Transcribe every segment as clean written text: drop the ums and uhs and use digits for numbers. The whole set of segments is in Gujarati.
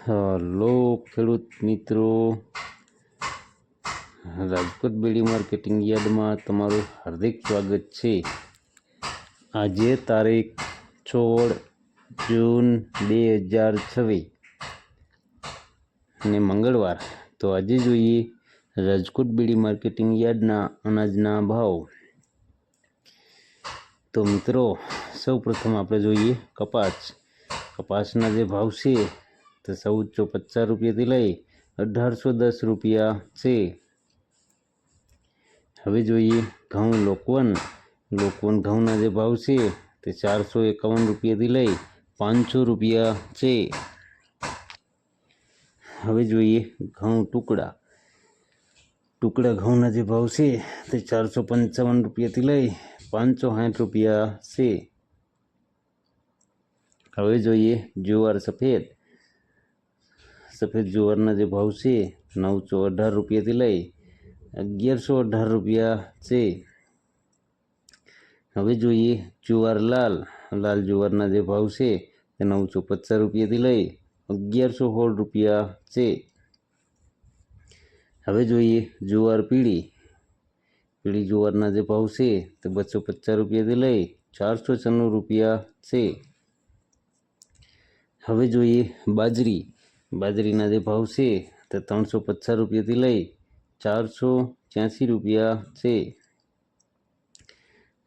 હલો ખેડૂત મિત્રો, રાજકોટ બેડી માર્કેટિંગ યાર્ડમાં તમારું હાર્દિક સ્વાગત છે। આજે તારીખ 16 જૂન 2026 અને મંગળવાર। તો આજે જોઈએ રાજકોટ બેડી માર્કેટિંગ યાર્ડના અનાજના ભાવ। તો મિત્રો, સૌ પ્રથમ આપણે જોઈએ કપાસના જે ભાવ છે તો 1450 રૂપિયાથી લઈ 1810 રૂપિયા છે। હવે જોઈએ ઘઉં લોકવન ઘઉંના જે ભાવ છે તે 451 રૂપિયાથી લઈ 500 રૂપિયા છે। હવે જોઈએ ઘઉં ટુકડા ઘઉંના જે ભાવ છે તે 455 રૂપિયાથી લઈ 560 રૂપિયા છે। હવે જોઈએ જુવાર સફેદ જુવારના જે ભાવ છે 918 રૂપિયાથી લઈ 1118 રૂપિયા છે। હવે જોઈએ જુવાર લાલ જુવારના જે ભાવ છે તે 950 રૂપિયાથી લઈ 1116 રૂપિયા છે। હવે જોઈએ જુવાર પીળી જુવારના જે ભાવ છે તે 250 રૂપિયાથી લઈ 496 રૂપિયા છે। હવે જોઈએ બાજરીના જે ભાવ છે તે 350 રૂપિયાથી લઈ 486 રૂપિયા છે।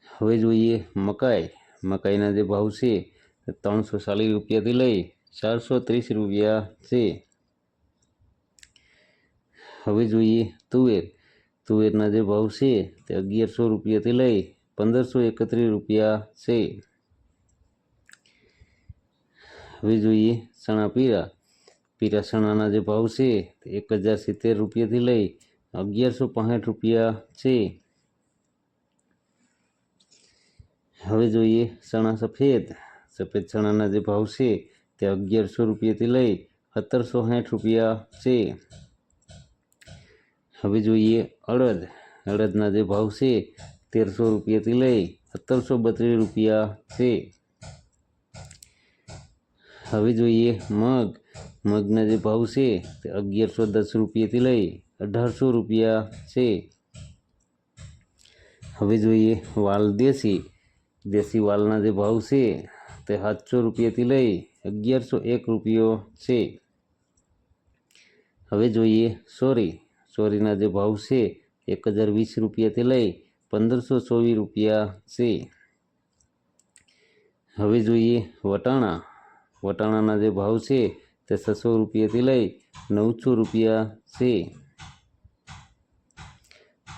હવે જોઈએ મકાઈના જે ભાવ છે તે 340 રૂપિયાથી લઈ 430 રૂપિયા છે। હવે જોઈએ તુવેરના જે ભાવ છે તે 1100 રૂપિયાથી લઈ 1531 રૂપિયા છે। હવે જોઈએ ચણા પીળા ચણાના જે ભાવ છે તે 1070 રૂપિયાથી લઈ 1165 રૂપિયા છે। હવે જોઈએ ચણા સફેદ ચણાના જે ભાવ છે તે 1100 રૂપિયાથી લઈ 1760 રૂપિયા છે। હવે જોઈએ અડદના જે ભાવ છે 1300 રૂપિયાથી લઈ 1732 રૂપિયા છે। હવે જોઈએ મગના જે ભાવ છે તે 1110 રૂપિયાથી લઈ 1800 રૂપિયા છે। હવે જોઈએ વાલ દેશી વાલના જે ભાવ છે તે 700 રૂપિયાથી લઈ 1101 રૂપિયો છે। હવે જોઈએ સોરીના જે ભાવ છે 1020 રૂપિયાથી લઈ 1524 રૂપિયા છે। હવે જોઈએ વટાણાના જે ભાવ છે તે 600 રૂપિયાથી લઈ 900 રૂપિયા છે।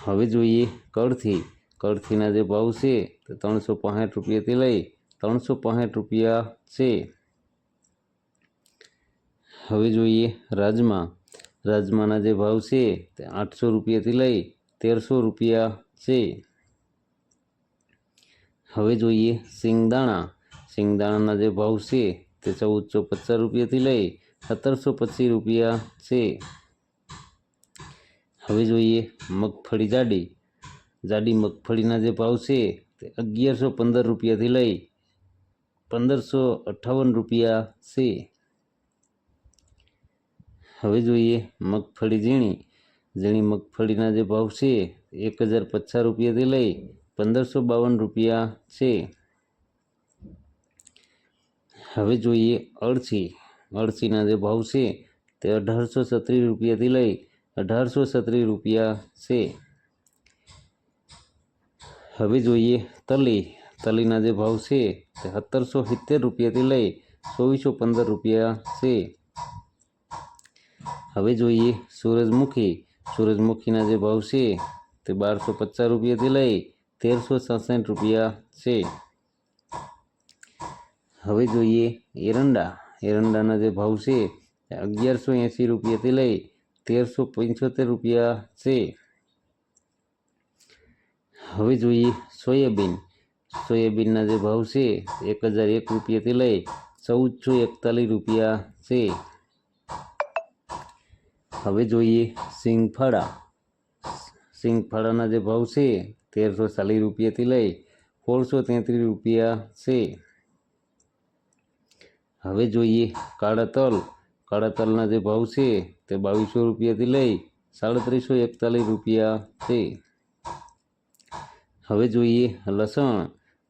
હવે જોઈએ કળથીના જે ભાવ છે તે 365 રૂપિયાથી લઈ 365 રૂપિયા છે। હવે જોઈએ રાજમાના જે ભાવ છે તે 800 રૂપિયાથી લઈ 1300 રૂપિયા છે। હવે જોઈએ સિંગદાણાના જે ભાવ છે તે 1450 રૂપિયાથી લઈ 1725 રૂપિયા છે। હવે જોઈએ મગફળી જાડી મગફળીના જે ભાવ છે તે 1115 રૂપિયાથી લઈ 1558 રૂપિયા છે। હવે જોઈએ મગફળી ઝીણી મગફળીના જે ભાવ છે 1050 રૂપિયાથી લઈ 1552 રૂપિયા છે। હવે જોઈએ અળસીના જે ભાવ છે તે 1836 રૂપિયાથી લઈ 1836 રૂપિયા છે। હવે જોઈએ તલીના જે ભાવ છે તે 1770 રૂપિયાથી લઈ 2415 રૂપિયા છે। હવે જોઈએ સૂરજમુખીના જે ભાવ છે તે 1250 રૂપિયાથી લઈ 1367 રૂપિયા છે। હવે જોઈએ એરંડાના જે ભાવ છે તે 1180 રૂપિયાથી લઈ 1375 રૂપિયા છે। હવે જોઈએ સોયાબીનના જે ભાવ છે 1001 રૂપિયાથી લઈ 1441 રૂપિયા છે। હવે જોઈએ સિંગફાળાના જે ભાવ છે 1340 રૂપિયાથી લઈ 1633 રૂપિયા છે। હવે જોઈએ કાળા કાળા તલના જે ભાવ છે તે 2200 રૂપિયાથી લઈ 3741 રૂપિયા છે। હવે જોઈએ લસણ।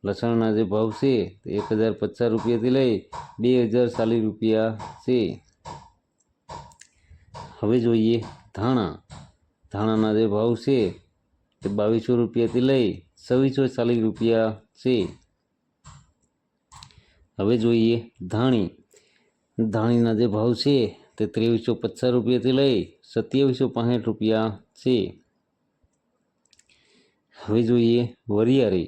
લસણના જે ભાવ છે તે 1050 રૂપિયાથી લઈ 2040 રૂપિયા છે। હવે જોઈએ ધાણા। ધાણાના જે ભાવ છે તે 2200 રૂપિયાથી લઈ 2640 રૂપિયા છે। હવે જોઈએ ધાણી। ધાણીના જે ભાવ છે તે 2350 રૂપિયાથી લઈ 2765 રૂપિયા છે। હવે જોઈએ વરિયાળી।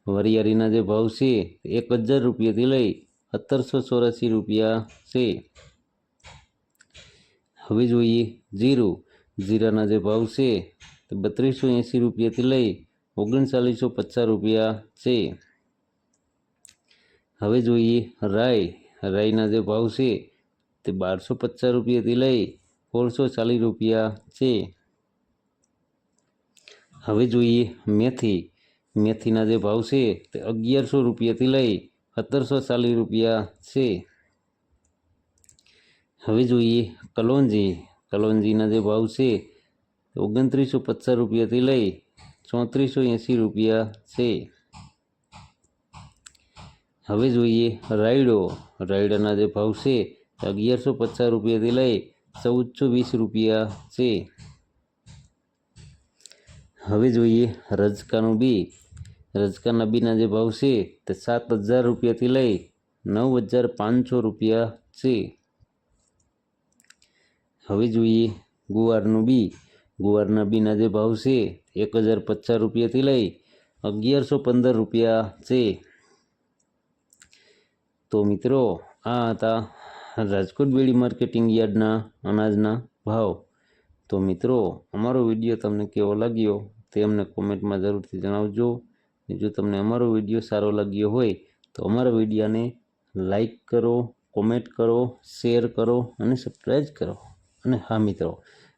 વરિયાળીના જે ભાવ છે તે 1000 રૂપિયાથી લઈ 1784 રૂપિયા છે। હવે જોઈએ જીરું। જીરાના જે ભાવ છે તે 3280 રૂપિયાથી લઈ 3950 રૂપિયા છે। હવે જોઈએ રાઈ। રાઈના જે ભાવ છે તે 1250 રૂપિયાથી લઈ 1640 રૂપિયા છે। હવે જોઈએ મેથી। મેથીના જે ભાવ છે તે 1100 રૂપિયાથી લઈ 1740 રૂપિયા છે। હવે જોઈએ કલોંજી। કલોંજીના જે ભાવ છે તે 2950 રૂપિયાથી લઈ 3480 રૂપિયા છે। હવે જોઈએ રાયડો। રાયડાના જે ભાવ છે તે 1150 રૂપિયાથી લઈ 1420 રૂપિયા છે। હવે જોઈએ રજકાનું બી। રજકાના બીના જે ભાવ છે તે 7000 રૂપિયાથી લઈ 9500 રૂપિયા છે। હવે જોઈએ ગુવારનું બી। ગુવારના બીના જે ભાવ છે 1050 રૂપિયાથી લઈ 1115 રૂપિયા છે। તો મિત્રો આ હતા રાજકોટ બેડી માર્કેટિંગ યાર્ડના અનાજના ભાવ। તો મિત્રો અમારો વિડીયો તમને કેવો લાગ્યો તે અમને કોમેન્ટમાં જરૂરથી જણાવજો। જો તમને અમારો વિડીયો સારો લાગ્યો હોય તો અમારા વિડીયોને લાઈક કરો, કોમેન્ટ કરો, શેર કરો અને સબસ્ક્રાઈબ કરો। અને હા મિત્રો,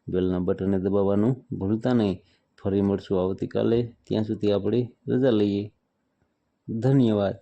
બેલના બટનને દબાવવાનું ભૂલતા નહીં। ફરી મળશું આવતીકાલે, ત્યાં સુધી આપણે રજા લઈએ। ધન્યવાદ।